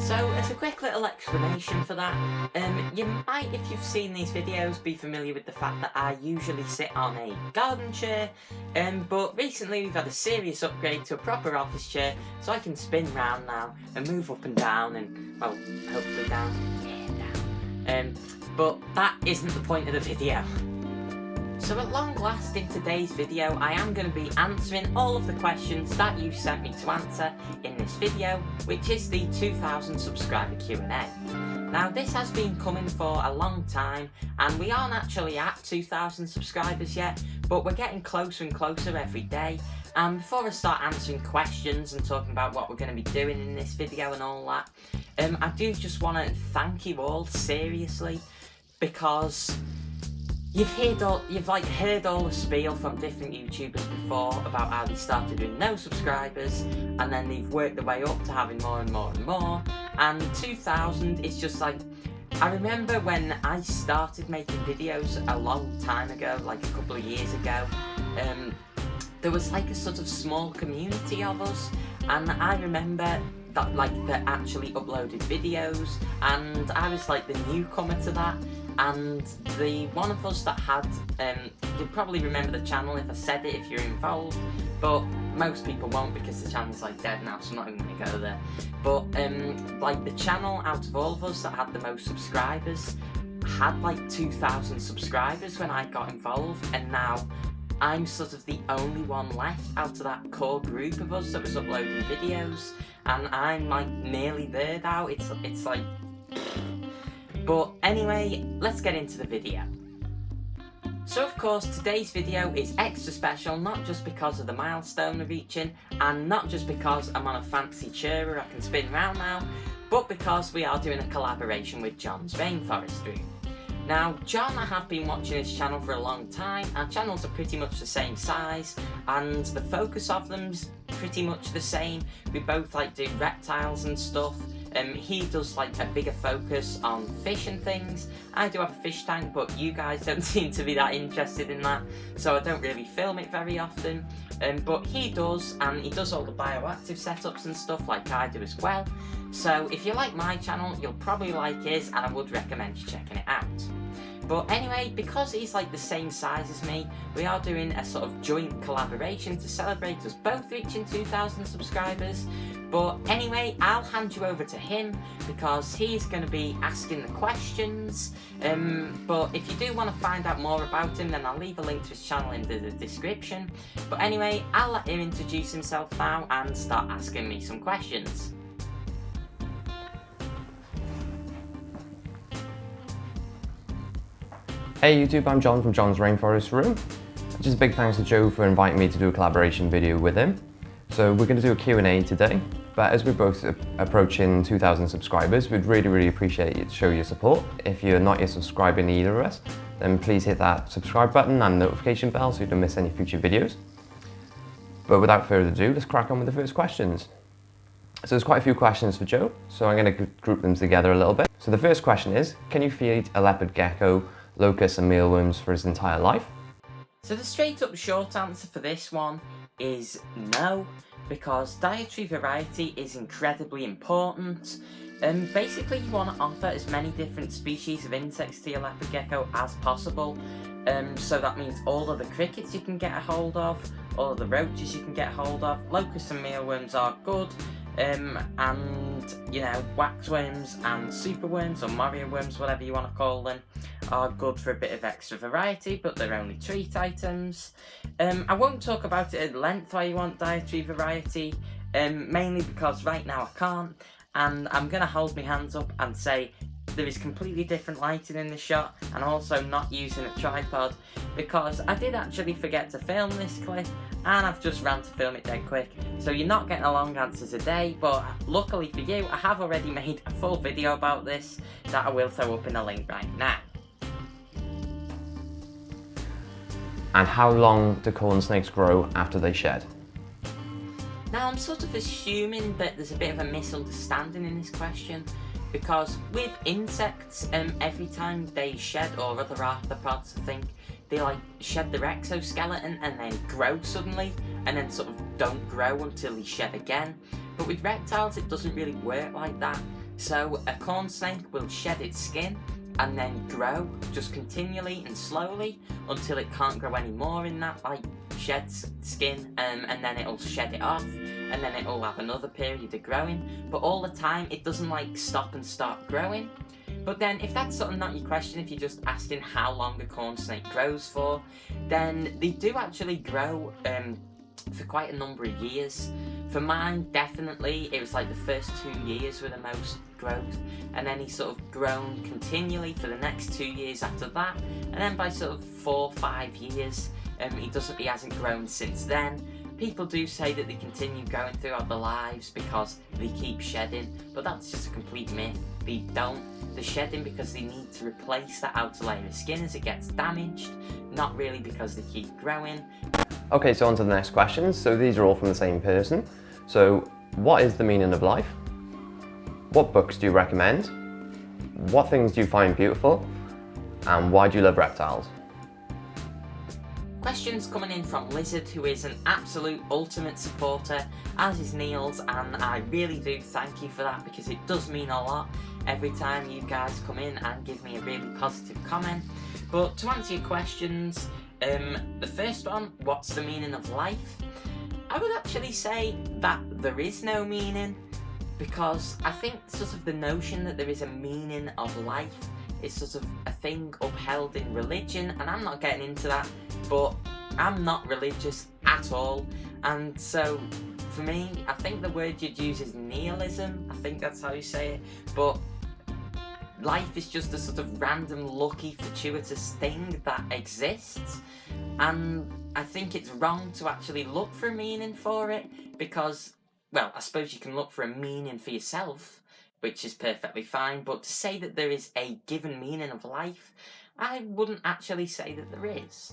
So as a quick little explanation for that, you might, if you've seen these videos, be familiar with the fact that I usually sit on a garden chair, but recently we've had a serious upgrade to a proper office chair, so I can spin round now and move up and down and, well, hopefully down, yeah, down. But that isn't the point of the video. So at long last in today's video I am going to be answering all of the questions that you sent me to answer in this video, which is the 2000 subscriber Q&A. Now this has been coming for a long time and we aren't actually at 2000 subscribers yet, but we're getting closer and closer every day. And before I start answering questions and talking about what we're going to be doing in this video and all that, I do just want to thank you all seriously, because you've heard all the spiel from different YouTubers before about how they started with no subscribers and then they've worked their way up to having more and more and more, and 2000 is just like, I remember when I started making videos a long time ago, like a couple of years ago, there was like a sort of small community of us, and I remember that that actually uploaded videos, and I was like the newcomer to that. And the one of us that had, you'll probably remember the channel if I said it if you're involved, but most people won't because the channel's like dead now, so I'm not even going to go there. But like the channel out of all of us that had the most subscribers had like 2000 subscribers when I got involved, and now I'm sort of the only one left out of that core group of us that was uploading videos, and I'm like nearly there now. It's like... But anyway, let's get into the video. So of course today's video is extra special, not just because of the milestone we're reaching, and not just because I'm on a fancy chair where I can spin round now, but because we are doing a collaboration with John's Rainforest room. Now John, I have been watching his channel for a long time. Our channels are pretty much the same size and the focus of them's pretty much the same. We both like do reptiles and stuff. He does like a bigger focus on fish and things. I do have a fish tank, but you guys don't seem to be that interested in that, so I don't really film it very often. But he does, and he does all the bioactive setups and stuff like I do as well. So if you like my channel, you'll probably like his, and I would recommend you checking it out. But anyway, because he's like the same size as me, we are doing a sort of joint collaboration to celebrate us both reaching 2000 subscribers. But anyway, I'll hand you over to him because he's going to be asking the questions. But if you do want to find out more about him, then I'll leave a link to his channel in the description. But anyway, I'll let him introduce himself now and start asking me some questions. Hey YouTube, I'm John from John's Rainforest room. Just a big thanks to Joe for inviting me to do a collaboration video with him. So we're going to do a Q&A today, but as we're both approaching 2000 subscribers, we'd really appreciate you to show your support. If you're not yet subscribing to either of us, then please hit that subscribe button and notification bell so you don't miss any future videos. But without further ado, let's crack on with the first questions. So there's quite a few questions for Joe, so I'm going to group them together a little bit. So the first question is, can you feed a leopard gecko locusts and mealworms for his entire life? So the straight up short answer for this one is no, because dietary variety is incredibly important. Basically you want to offer as many different species of insects to your leopard gecko as possible. So that means all of the crickets you can get a hold of, all of the roaches you can get a hold of. Locusts and mealworms are good, and you know, waxworms and superworms or moria worms, whatever you want to call them, are good for a bit of extra variety, but they're only treat items. I won't talk about it at length why you want dietary variety, mainly because right now I can't, and I'm going to hold my hands up and say there is completely different lighting in the shot, and also not using a tripod, because I did actually forget to film this clip, and I've just ran to film it dead quick, so you're not getting a long answer today, but luckily for you, I have already made a full video about this that I will throw up in a link right now. And how long do corn snakes grow after they shed? Now I'm sort of assuming that there's a bit of a misunderstanding in this question, because with insects, every time they shed, or other arthropods I think, they like shed their exoskeleton and then grow suddenly, and then sort of don't grow until they shed again. But with reptiles it doesn't really work like that. So a corn snake will shed its skin and then grow just continually and slowly until it can't grow any more in that sheds skin, and then it'll shed it off, and then it'll have another period of growing, but all the time it doesn't stop and start growing. But then if that's sort of not your question, if you're just asking how long a corn snake grows for, then they do actually grow for quite a number of years. For mine, definitely, it was the first 2 years were the most growth, and then he's sort of grown continually for the next 2 years after that, and then by sort of 4 or 5 years, he hasn't grown since then. People do say that they continue going throughout their lives because they keep shedding, but that's just a complete myth. They don't. They're shedding because they need to replace that outer layer of skin as it gets damaged, not really because they keep growing. Okay, so on to the next questions. So these are all from the same person. So what is the meaning of life? What books do you recommend? What things do you find beautiful? And why do you love reptiles? Questions coming in from Lizard, who is an absolute ultimate supporter, as is Niels, and I really do thank you for that, because it does mean a lot every time you guys come in and give me a really positive comment. But to answer your questions, the first one, what's the meaning of life? I would actually say that there is no meaning, because I think sort of the notion that there is a meaning of life is sort of a thing upheld in religion, and I'm not getting into that, but I'm not religious at all, and so for me, I think the word you'd use is nihilism. I think that's how you say it, but life is just a sort of random, lucky, fortuitous thing that exists, and I think it's wrong to actually look for a meaning for it, because, well, I suppose you can look for a meaning for yourself, which is perfectly fine, but to say that there is a given meaning of life, I wouldn't actually say that there is.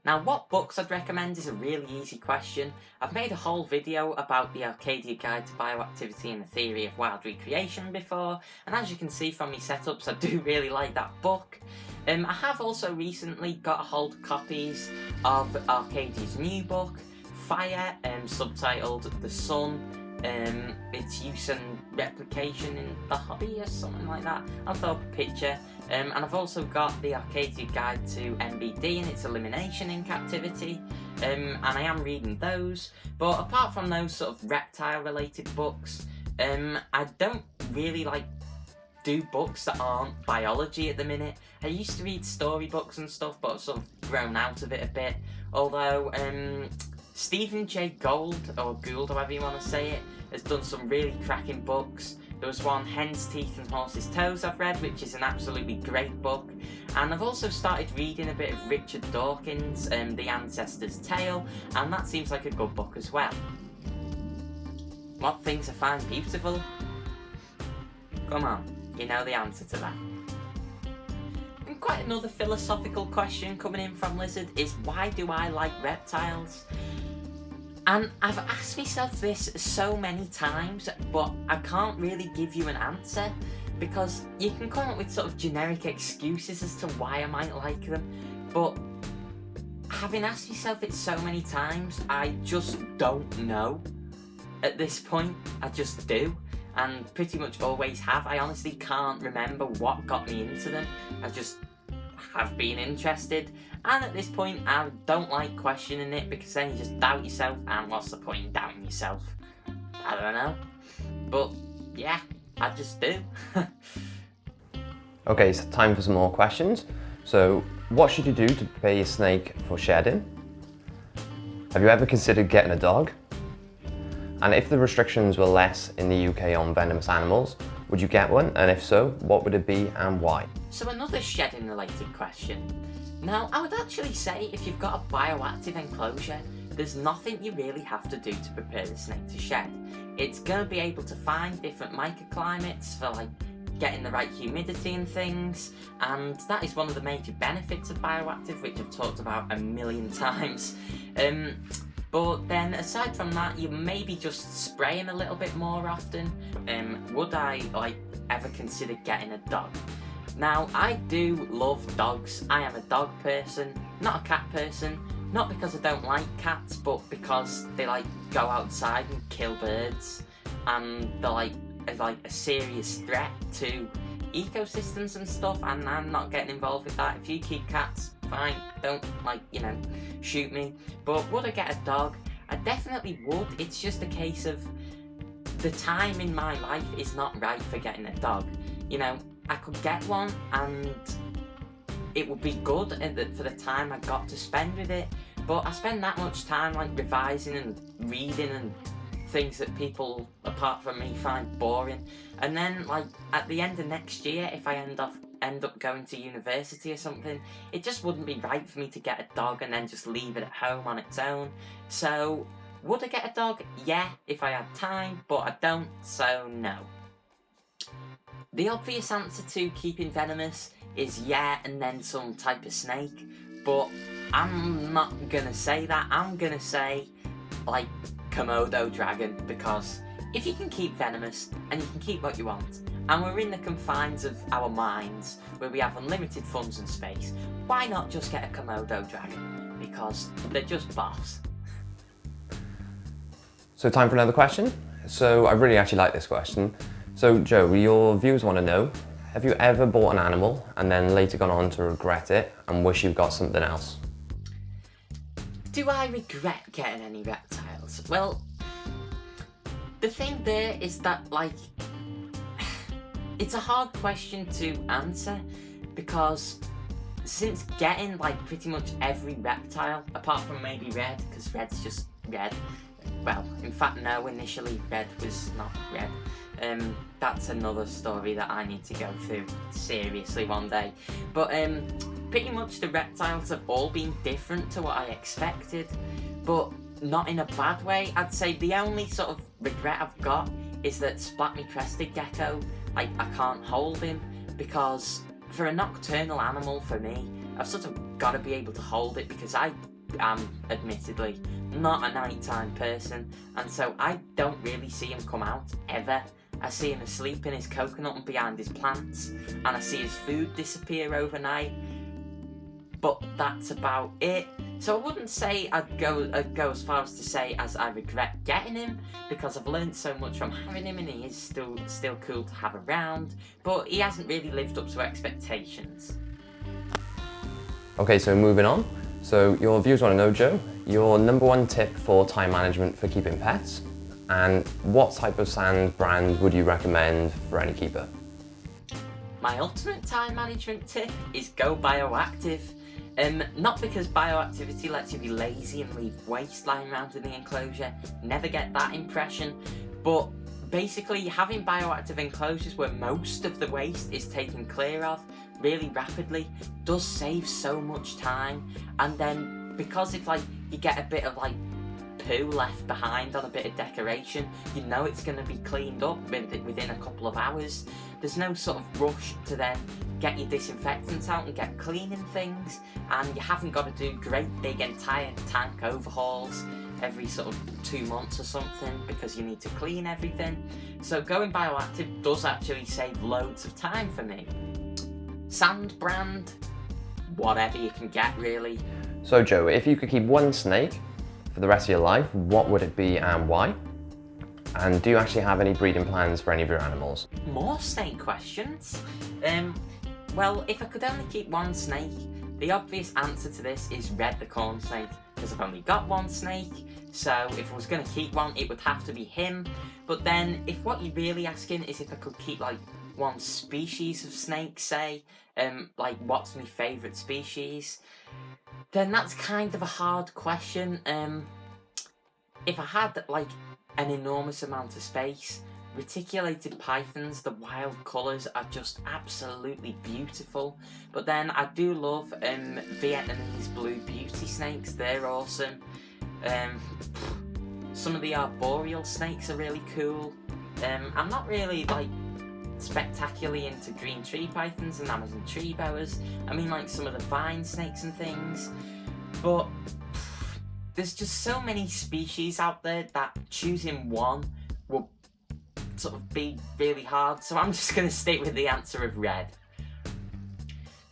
Now, what books I'd recommend is a really easy question. I've made a whole video about the Arcadia Guide to Bioactivity and the Theory of Wild Recreation before, and as you can see from my setups, I do really like that book. I have also recently got a hold of copies of Arcadia's new book, Fire, subtitled The Sun, its use and replication in the hobby or something like that. I'll throw up a picture. And I've also got the Arcadia Guide to MBD and its elimination in captivity, and I am reading those. But apart from those sort of reptile related books, I don't really do books that aren't biology at the minute. I used to read storybooks and stuff, but I've sort of grown out of it a bit. Although Stephen J. Gould, or Gould, however you want to say it, has done some really cracking books. There was one, Hen's Teeth and Horse's Toes, I've read, which is an absolutely great book. And I've also started reading a bit of Richard Dawkins' The Ancestor's Tale, and that seems like a good book as well. What things I find beautiful? Come on, you know the answer to that. And quite another philosophical question coming in from Lizard is, why do I like reptiles? And I've asked myself this so many times, but I can't really give you an answer, because you can come up with sort of generic excuses as to why I might like them, but having asked myself it so many times, I just don't know. At this point, I just do, and pretty much always have. I honestly can't remember what got me into them. I just have been interested, and at this point I don't like questioning it, because then you just doubt yourself, and what's the point in doubting yourself? I don't know, but yeah, I just do. Okay, so time for some more questions. So what should you do to prepare your snake for shedding? Have you ever considered getting a dog? And if the restrictions were less in the UK on venomous animals, would you get one? And if so, what would it be and why? So another shedding related question. Now, I would actually say if you've got a bioactive enclosure, there's nothing you really have to do to prepare the snake to shed. It's going to be able to find different microclimates for getting the right humidity and things, and that is one of the major benefits of bioactive, which I've talked about a million times. But then aside from that, you maybe just spray him a little bit more often. Would I ever consider getting a dog? Now, I do love dogs. I am a dog person, not a cat person. Not because I don't like cats, but because they go outside and kill birds, and they're like a serious threat to ecosystems and stuff, and I'm not getting involved with that. If you keep cats, fine, don't, like, you know, shoot me. But would I get a dog? I definitely would. It's just a case of the time in my life is not right for getting a dog. You know, I could get one and it would be good for the time I got to spend with it, but I spend that much time like revising and reading and things that people apart from me find boring, and then like at the end of next year, if I end up going to university or something, it just wouldn't be right for me to get a dog and then just leave it at home on its own. So would I get a dog? Yeah, if I had time, but I don't, so no. The obvious answer to keeping venomous is yeah, and then some type of snake, but I'm not gonna say that. I'm gonna say like Komodo dragon, because if you can keep venomous and you can keep what you want, and we're in the confines of our minds where we have unlimited funds and space, why not just get a Komodo dragon? Because they're just boss. So time for another question. So I really actually like this question. So Joe, your viewers want to know, have you ever bought an animal and then later gone on to regret it and wish you've got something else? Do I regret getting any reptiles? Well, the thing there is that, like, it's a hard question to answer, because since getting like pretty much every reptile, apart from maybe red, because red's just red. Well, in fact, no, initially red was not red. That's another story that I need to go through seriously one day. But pretty much the reptiles have all been different to what I expected, but not in a bad way. I'd say the only sort of regret I've got is that Splat-me Crested gecko, I can't hold him, because for a nocturnal animal, for me, I've sort of got to be able to hold it, because I am admittedly not a nighttime person, and so I don't really see him come out ever. I see him asleep in his coconut and behind his plants, and I see his food disappear overnight, but that's about it. So I wouldn't say I'd go as far as to say as I regret getting him, because I've learned so much from having him and he is still cool to have around, but he hasn't really lived up to expectations. Okay, so moving on. So your viewers want to know, Joe, your #1 tip for time management for keeping pets, and what type of sand brand would you recommend for any keeper? My ultimate time management tip is go bioactive. Not because bioactivity lets you be lazy and leave waste lying around in the enclosure, never get that impression, but basically having bioactive enclosures where most of the waste is taken clear of really rapidly does save so much time. And then because if like you get a bit of like poo left behind on a bit of decoration, you know it's going to be cleaned up within a couple of hours. There's no sort of rush to then get your disinfectants out and get cleaning things, and you haven't got to do great big entire tank overhauls every sort of 2 months or something because you need to clean everything. So going bioactive does actually save loads of time for me. Sand brand, whatever you can get really. So Joe, if you could keep one snake for the rest of your life, what would it be and why? And do you actually have any breeding plans for any of your animals? More snake questions? Well, if I could only keep one snake, the obvious answer to this is Red the corn snake, because I've only got one snake, so if I was going to keep one, it would have to be him. But then, if what you're really asking is if I could keep like one species of snake, say, like what's my favourite species, then that's kind of a hard question. If I had like an enormous amount of space, reticulated pythons, the wild colours are just absolutely beautiful. But then I do love Vietnamese blue beauty snakes, they're awesome. Some of the arboreal snakes are really cool. I'm not really like spectacularly into green tree pythons and Amazon tree boas. I mean like some of the vine snakes and things, but there's just so many species out there that choosing one will sort of be really hard, so I'm just going to stick with the answer of red.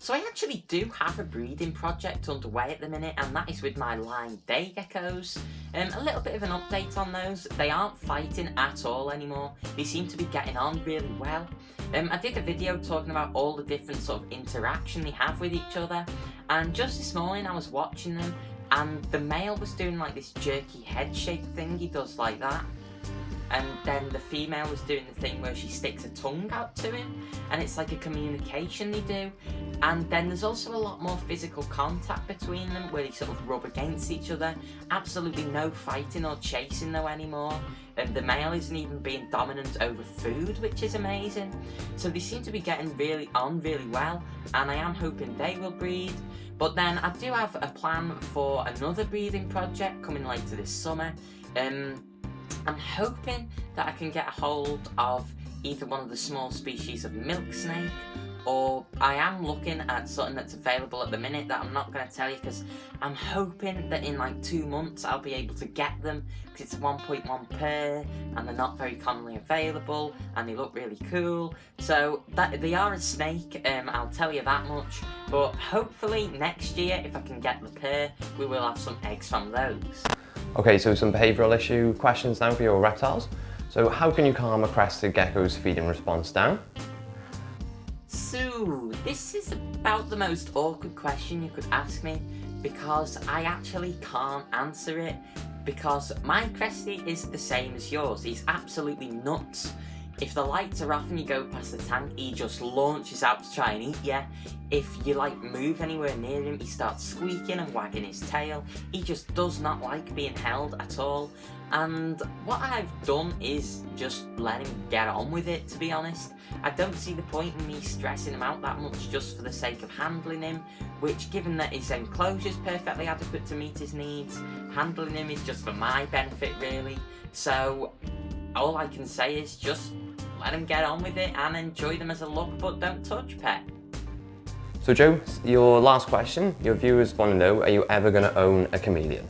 So I actually do have a breeding project underway at the minute, and that is with my line day geckos. A little bit of an update on those. They aren't fighting at all anymore. They seem to be getting on really well. I did a video talking about all the different sort of interaction they have with each other, and just this morning I was watching them, and the male was doing like this jerky head shake thing he does like that. And then the female was doing the thing where she sticks a tongue out to him, and it's like a communication they do. And then there's also a lot more physical contact between them, where they sort of rub against each other. Absolutely no fighting or chasing though anymore. And the male isn't even being dominant over food, which is amazing. So they seem to be getting really well, and I am hoping they will breed. But then I do have a plan for another breeding project coming later this summer. I'm hoping that I can get a hold of either one of the small species of milk snake, or I am looking at something that's available at the minute that I'm not going to tell you, because I'm hoping that in like 2 months I'll be able to get them, because it's a 1.1 pair and they're not very commonly available and they look really cool. So that they are a snake, I'll tell you that much, but hopefully next year, if I can get the pair, we will have some eggs from those. Okay, so some behavioural issue questions now for your reptiles. So how can you calm a crested gecko's feeding response down? So this is about the most awkward question you could ask me, because I actually can't answer it, because my Crested is the same as yours. He's absolutely nuts. If the lights are off and you go past the tank, he just launches out to try and eat you. If you like move anywhere near him, he starts squeaking and wagging his tail. He just does not like being held at all. And what I've done is just let him get on with it, to be honest. I don't see the point in me stressing him out that much just for the sake of handling him, which, given that his enclosure is perfectly adequate to meet his needs, handling him is just for my benefit really. So all I can say is just let him get on with it and enjoy them as a look, but don't touch, pet. So Joe, your last question. Your viewers want to know, are you ever going to own a chameleon?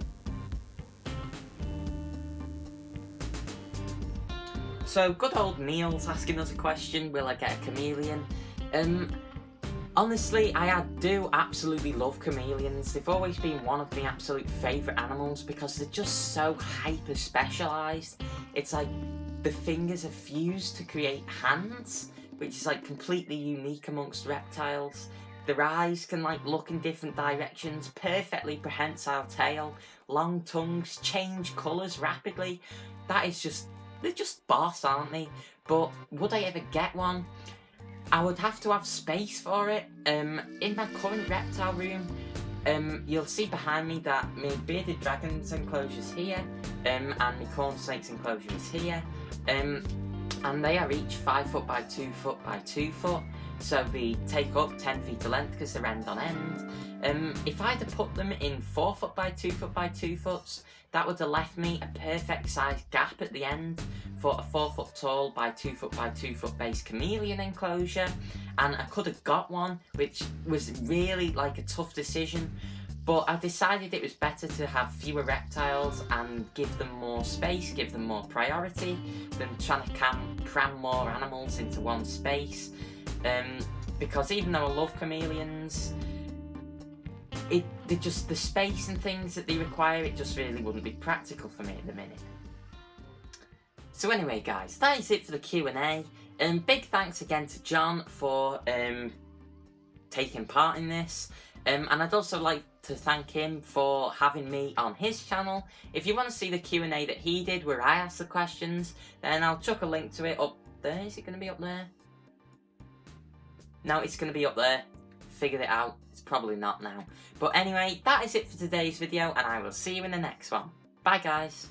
So good old Neil's asking us a question, will I get a chameleon? Honestly, I do absolutely love chameleons. They've always been one of my absolute favourite animals because they're just so hyper specialised. It's like the fingers are fused to create hands, which is like completely unique amongst reptiles. Their eyes can like look in different directions, perfectly prehensile tail, long tongues, change colours rapidly. That is just, they're just boss, aren't they? But would I ever get one? I would have to have space for it. In my current reptile room, you'll see behind me that my bearded dragon's enclosure is here, and my corn snake's enclosure is here, and they are each 5 foot by 2 foot by 2 foot, so they take up 10 feet of length because they're end on end. If I'd have put them in 4 foot by 2 foot by 2 foot, that would have left me a perfect sized gap at the end for a 4 foot tall by 2 foot by 2 foot base chameleon enclosure, and I could have got one, which was really like a tough decision, but I decided it was better to have fewer reptiles and give them more space, give them more priority, than trying to cram more animals into one space. Because even though I love chameleons, the space and things that they require, it just really wouldn't be practical for me at the minute. So anyway guys, that is it for the Q&A. Big thanks again to John for taking part in this. And I'd also like to thank him for having me on his channel. If you want to see the Q&A that he did where I asked the questions, then I'll chuck a link to it up there. Is it going to be up there? No, it's going to be up there. Figured it out. It's probably not now. But anyway, that is it for today's video, and I will see you in the next one. Bye guys.